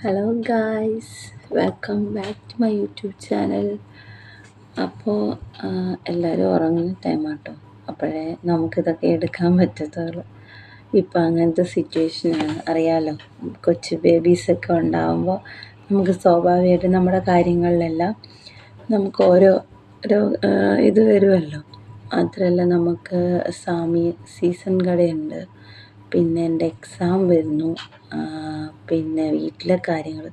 Hello guys, welcome back to my YouTube channel. അപ്പോൾ എല്ലാവരും ഉറങ്ങുന്ന ടൈമാട്ടോ, അപ്പോഴേ നമുക്കിതൊക്കെ എടുക്കാൻ പറ്റത്തുള്ളൂ. ഇപ്പം അങ്ങനത്തെ സിറ്റുവേഷനാണ്, അറിയാലോ. കൊച്ചു ബേബീസൊക്കെ ഉണ്ടാകുമ്പോൾ നമുക്ക് സ്വാഭാവികമായിട്ട് നമ്മുടെ കാര്യങ്ങളിലെല്ലാം നമുക്ക് ഓരോ ഇത് വരുമല്ലോ. മാത്രമല്ല, നമുക്ക് സീസൺ കടയുണ്ട്, പിന്നെ എൻ്റെ എക്സാം വരുന്നു, പിന്നെ വീട്ടിലെ കാര്യങ്ങൾ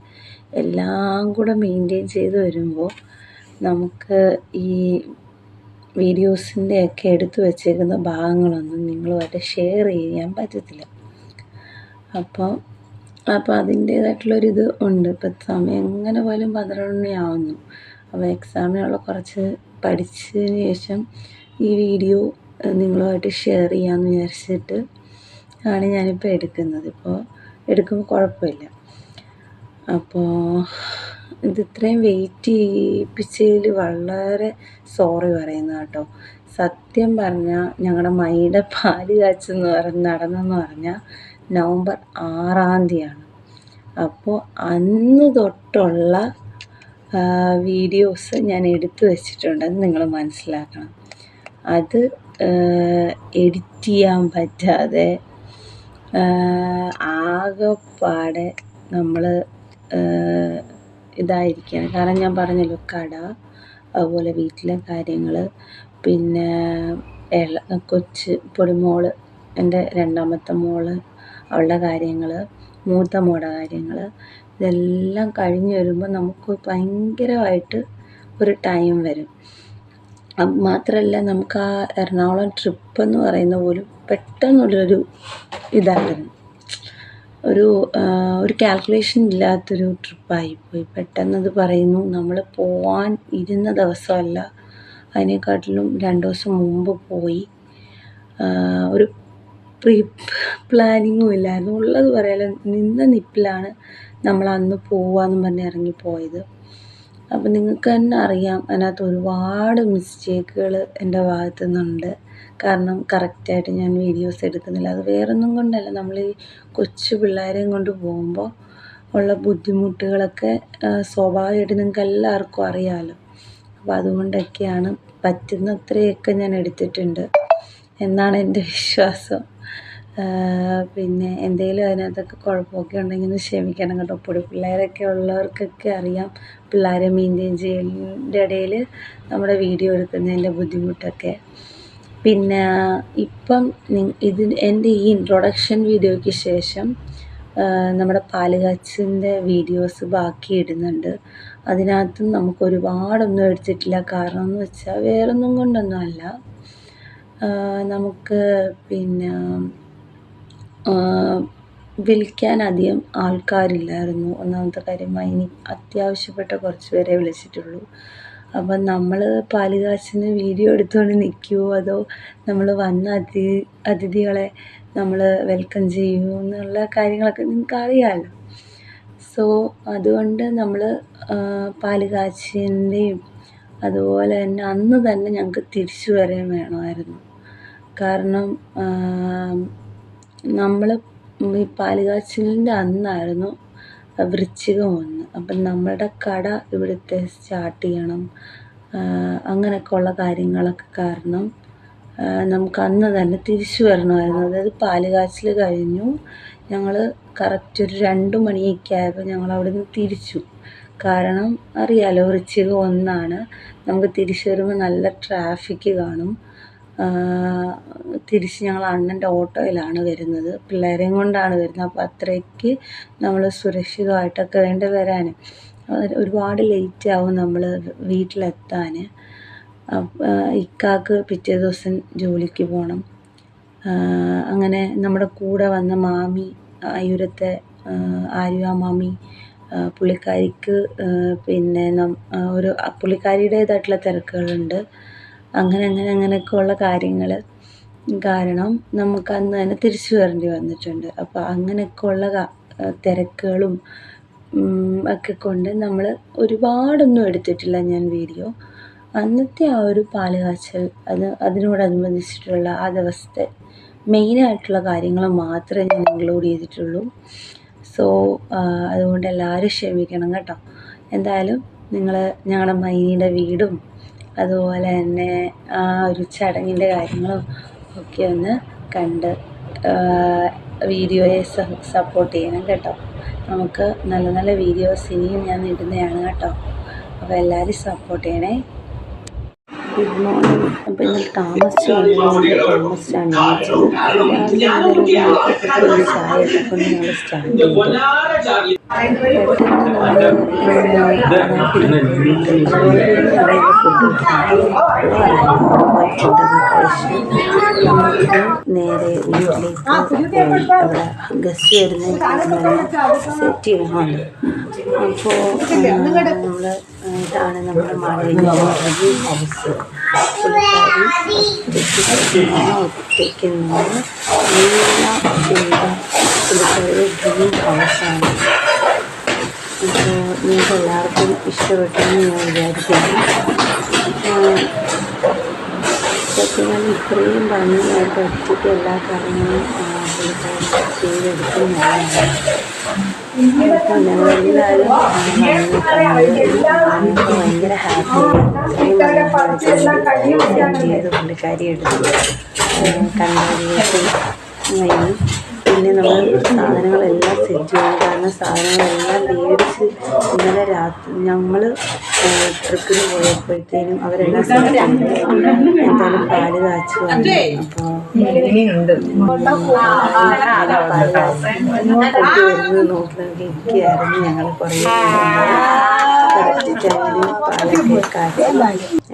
എല്ലാം കൂടെ മെയിൻറ്റെയിൻ ചെയ്ത് വരുമ്പോൾ നമുക്ക് ഈ വീഡിയോസിൻ്റെയൊക്കെ എടുത്തു വച്ചേക്കുന്ന ഭാഗങ്ങളൊന്നും നിങ്ങളുമായിട്ട് ഷെയർ ചെയ്യാൻ പറ്റത്തില്ല. അപ്പോൾ അതിൻ്റേതായിട്ടുള്ളൊരിത് ഉണ്ട്. ഇപ്പം സമയം എങ്ങനെ പോലും 12 മണിയാവുന്നു. അപ്പോൾ എക്സാമിനുള്ള കുറച്ച് പഠിച്ചതിന് ശേഷം ഈ വീഡിയോ നിങ്ങളുമായിട്ട് ഷെയർ ചെയ്യാമെന്ന് വിചാരിച്ചിട്ട് ആണ് ഞാനിപ്പോൾ എടുക്കുന്നത്. ഇപ്പോൾ എടുക്കുമ്പോൾ കുഴപ്പമില്ല. അപ്പോൾ ഇത്രയും വെയിറ്റ് ചെയ്യിപ്പിച്ചതിൽ വളരെ സോറി പറയുന്നു കേട്ടോ. സത്യം പറഞ്ഞാൽ ഞങ്ങളുടെ മൈയുടെ പാല് കാച്ചെന്ന് നടന്നെന്ന് പറഞ്ഞാൽ നവംബർ 6-ാം തീയതിയാണ്. അപ്പോൾ അന്ന് തൊട്ടുള്ള വീഡിയോസ് ഞാൻ എടുത്തു വച്ചിട്ടുണ്ടെന്ന് നിങ്ങൾ മനസ്സിലാക്കണം. അത് എഡിറ്റ് ചെയ്യാൻ പറ്റാതെ ആകെപ്പാടെ നമ്മൾ ഇതായിരിക്കുകയാണ്. കാരണം ഞാൻ പറഞ്ഞല്ലോ, കട, അതുപോലെ വീട്ടിലെ കാര്യങ്ങൾ, പിന്നെ കൊച്ച് പൊടിമോള്, എൻ്റെ രണ്ടാമത്തെ മോള്, അവളുടെ കാര്യങ്ങൾ, മൂത്ത മോളുടെ കാര്യങ്ങൾ, ഇതെല്ലാം കഴിഞ്ഞ് വരുമ്പോൾ നമുക്ക് ഭയങ്കരമായിട്ട് ഒരു ടൈം വരും. മാത്രമല്ല, നമുക്ക് ആ എറണാകുളം ട്രിപ്പ് എന്ന് പറയുന്ന പോലും പെട്ടെന്നുള്ളൊരു ഇതായിരുന്നു. ഒരു കാൽക്കുലേഷൻ ഇല്ലാത്തൊരു ട്രിപ്പായിപ്പോയി. പെട്ടെന്നത് പറയുന്നു. നമ്മൾ പോവാൻ ഇരുന്ന ദിവസമല്ല, അതിനെക്കാട്ടിലും 2 ദിവസം മുമ്പ് പോയി. ഒരു പ്രീ പ്ലാനിങ്ങും ഇല്ലായിരുന്നു. ഉള്ളത് പറയാലോ, നിന്ന നിപ്പിലാണ് നമ്മൾ അന്ന് പോവാമെന്ന് പറഞ്ഞ് ഇറങ്ങിപ്പോയത്. അപ്പം നിങ്ങൾക്ക് തന്നെ അറിയാം, അതിനകത്ത് ഒരുപാട് മിസ്റ്റേക്കുകൾ എൻ്റെ ഭാഗത്തു നിന്നുണ്ട്. കാരണം കറക്റ്റായിട്ട് ഞാൻ വീഡിയോസ് എടുക്കുന്നില്ല. അത് വേറൊന്നും കൊണ്ടല്ല, നമ്മൾ ഈ കൊച്ചു പിള്ളേരെയും കൊണ്ട് പോകുമ്പോൾ ഉള്ള ബുദ്ധിമുട്ടുകളൊക്കെ സ്വാഭാവികമായിട്ട് നിങ്ങൾക്ക് എല്ലാവർക്കും അറിയാമല്ലോ. അപ്പോൾ അതുകൊണ്ടൊക്കെയാണ്. പറ്റുന്നത്രയൊക്കെ ഞാൻ എടുത്തിട്ടുണ്ട് എന്നാണ് എൻ്റെ വിശ്വാസം. പിന്നെ എന്തെങ്കിലും അതിനകത്തൊക്കെ കുഴപ്പമൊക്കെ ഉണ്ടെങ്കിൽ ക്ഷമിക്കണം കേട്ടോ. പിള്ളേരൊക്കെ ഉള്ളവർക്കൊക്കെ അറിയാം, പിള്ളേരെ മെയിൻറ്റെയിൻ ചെയ്യലിൻ്റെ ഇടയിൽ നമ്മുടെ വീഡിയോ എടുക്കുന്നതിൻ്റെ ബുദ്ധിമുട്ടൊക്കെ. പിന്നെ ഇപ്പം എൻ്റെ ഈ ഇൻട്രൊഡക്ഷൻ വീഡിയോയ്ക്ക് ശേഷം നമ്മുടെ പാലുകാച്ചിൻ്റെ വീഡിയോസ് ബാക്കി ഇടുന്നുണ്ട്. അതിനകത്തും നമുക്ക് ഒരുപാടൊന്നും എടുത്തിട്ടില്ല. കാരണം എന്ന് വെച്ചാൽ വേറൊന്നും കൊണ്ടൊന്നും അല്ല, നമുക്ക് പിന്നെ വിളിക്കാൻ അധികം ആൾക്കാരില്ലായിരുന്നു. ഒന്നാമത്തെ കാര്യം, ഇനി അത്യാവശ്യപ്പെട്ട കുറച്ച് പേരെ വിളിച്ചിട്ടുള്ളൂ. അപ്പം നമ്മൾ പാലുകാച്ചിന് വീഡിയോ എടുത്തുകൊണ്ട് നിൽക്കുമോ, അതോ നമ്മൾ വന്ന അതിഥികളെ നമ്മൾ വെൽക്കം ചെയ്യുമോ എന്നുള്ള കാര്യങ്ങളൊക്കെ നിങ്ങൾക്ക് അറിയാമല്ലോ. സോ അതുകൊണ്ട് നമ്മൾ പാലുകാച്ചിൻ്റെയും അതുപോലെ തന്നെ അന്ന് തന്നെ ഞങ്ങൾക്ക് തിരിച്ചു വരാൻ വേണമായിരുന്നു. കാരണം നമ്മൾ ഈ പാലുകാച്ചിലിൻ്റെ അന്നായിരുന്നു വൃശ്ചികം 1. അപ്പം നമ്മുടെ കട ഇവിടുത്തെ സ്റ്റാർട്ട് ചെയ്യണം, അങ്ങനെയൊക്കെ ഉള്ള കാര്യങ്ങളൊക്കെ കാരണം നമുക്ക് അന്ന് തന്നെ തിരിച്ചു വരണമായിരുന്നു. അതായത് പാലുകാച്ചിൽ കഴിഞ്ഞു, ഞങ്ങൾ കറക്റ്റ് ഒരു 2 മണിയൊക്കെ ആയപ്പോൾ ഞങ്ങൾ അവിടെ നിന്ന് തിരിച്ചു. കാരണം അറിയാലോ, വൃശ്ചികം 1 നമുക്ക് തിരിച്ചു വരുമ്പോൾ നല്ല ട്രാഫിക്ക് കാണും. തിരിച്ച് ഞങ്ങൾ അണ്ണൻ്റെ ഓട്ടോയിലാണ് വരുന്നത്, പിള്ളേരെയും കൊണ്ടാണ് വരുന്നത്. അപ്പോൾ അത്രയ്ക്ക് നമ്മൾ സുരക്ഷിതമായിട്ടൊക്കെ വേണ്ട വരാൻ. ഒരുപാട് ലേറ്റാവും നമ്മൾ വീട്ടിലെത്താൻ. ഇക്കാക്ക് പിറ്റേ ദിവസം ജോലിക്ക് പോകണം. അങ്ങനെ നമ്മുടെ കൂടെ വന്ന മാമി, അയ്യൂരത്തെ ആര്യ മാമി, പുള്ളിക്കാരിക്ക് പിന്നെ പുള്ളിക്കാരിയുടേതായിട്ടുള്ള തിരക്കുകളുണ്ട്. അങ്ങനെയൊക്കെ ഉള്ള കാര്യങ്ങൾ കാരണം നമുക്ക് അന്ന് തന്നെ തിരിച്ചു വരേണ്ടി വന്നിട്ടുണ്ട്. അപ്പോൾ അങ്ങനെയൊക്കെ ഉള്ള തിരക്കുകളും ഒക്കെ കൊണ്ട് നമ്മൾ ഒരുപാടൊന്നും എടുത്തിട്ടില്ല ഞാൻ വീഡിയോ. അന്നത്തെ ആ ഒരു പാലുകാച്ചൽ, അതിനോടനുബന്ധിച്ചിട്ടുള്ള ആ ദിവസത്തെ മെയിനായിട്ടുള്ള കാര്യങ്ങൾ മാത്രമേ ഞാൻ ഇൻക്ലൂഡ് ചെയ്തിട്ടുള്ളൂ. സോ സോ അതുകൊണ്ട് എല്ലാവരും ക്ഷമിക്കണം കേട്ടോ. എന്തായാലും നിങ്ങൾ ഞങ്ങളുടെ മൈനിയുടെ വീടും അതുപോലെ തന്നെ ആ ഒരു ചടങ്ങിൻ്റെ കാര്യങ്ങളും ഒക്കെ ഒന്ന് കണ്ട് വീഡിയോയെ സപ്പോർട്ട് ചെയ്യണം കേട്ടോ. നമുക്ക് നല്ല നല്ല വീഡിയോസ് ഇനിയും ഞാൻ ഇടുന്നതാണ് കേട്ടോ. അപ്പോൾ എല്ലാവരും സപ്പോർട്ട് ചെയ്യണേ. Good morning. അപ്പോൾ ഇന്നലെ താമസിച്ചാണ് രാവിലെ ചായ ഇട്ടപ്പോൾ ഞങ്ങൾ സ്റ്റാർട്ട് ചെയ്തു. നേരെ വീട്ടിലേക്ക് അവിടെ ഗസ്റ്റ് വരുന്ന സെറ്റ് ചെയ്യണമല്ലോ. അപ്പോൾ നമ്മൾ ഇതാണ് നമ്മുടെ മാളവിക ഹൗസ്. ഒറ്റയ്ക്ക് നിന്ന് എല്ലാം ചെയ്ത പുള്ളിക്കാരി ഡ്രീം ഹൗസാണ്. അപ്പോൾ നിങ്ങൾക്ക് എല്ലാവർക്കും ഇഷ്ടപ്പെട്ടെന്ന് ഞാൻ വിചാരിക്കുന്നു. സത്യം ഇത്രയും ഭംഗിയായിട്ട് ഒറ്റയ്ക്ക് എല്ലാ കാര്യങ്ങളും പുള്ളിക്കാരി ചെയ്തെടുക്കുന്നതാണ്. അപ്പോൾ ഞങ്ങളെല്ലാവരും ഭയങ്കര ഹാപ്പിയാണ്. സെൻഡ് ചെയ്ത് പുള്ളിക്കാരി എടുത്ത് കൺഗ്രാജുലേഷൻ കഴിഞ്ഞു. പിന്നെ നമ്മൾ സാധനങ്ങളെല്ലാം സെറ്റ് ചെയ്തു. കാരണം സാധനങ്ങളെല്ലാം മേടിച്ച് ഇന്നലെ രാത്രി ഞങ്ങൾ ട്രിപ്പിന് പോയപ്പോഴത്തേനും അവരെല്ലാം സെറ്റ് ചെയ്തു. എന്തായാലും പാല് കാച്ചു വന്നു. അപ്പോൾ കൊണ്ടുവരുന്നത് നോക്കുന്നത് ഇരിക്കുകയായിരുന്നു. ഞങ്ങൾ കുറേ കറക്റ്റ് ടൈമിൽ പാലൊക്കെ കാച്ചു.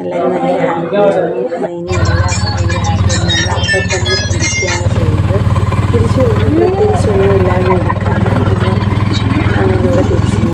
എല്ലാവരും നല്ല ഹാപ്പിയായിരുന്നു. മൈനെല്ലാം ഭയങ്കര ഹാപ്പിയായിരുന്നു. നമ്മൾ അപ്പം തന്നെ കുടിക്കുകയാണ് ചെയ്തത്. തിരിച്ചു വരുമ്പോൾ പ്രത്യേകിച്ചൊന്നും ഇല്ലാതെ